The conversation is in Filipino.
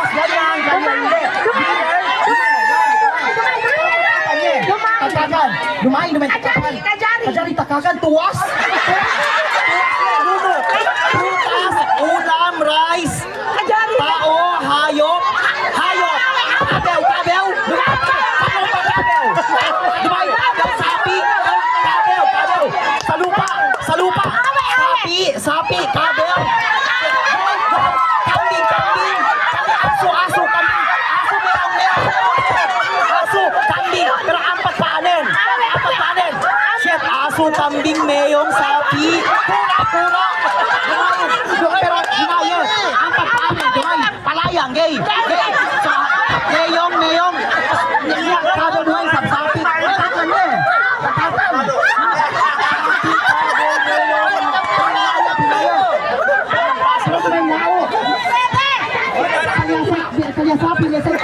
Tapos ganyan, ganyan. Takakan. Lumay naman takakan. Kajari takakan. Tuwas. Prutas, ulam, rice. Tao, hayop. Hayop. Kabel, kabel. Kabel. Lumay, kabel, sapi. Kabel, kabel. Sa lupa, sa lupa. Sapi, sapi, kabel. Kambing, kambing. Aso, aso, kambing. Aso, meron, meron. Aso, kambing. Pero apat panen. Apat panen. Shit, aso, kambing, meyong, sapi. Pura, pura. Pero hinayos. Apat panen. Dumay. Palayang, gay. Gay. Sa meyong, meyong. Kabel, dumay. Sa sapi. Tatakan eh. Tatakan. Kaya sapi niya sa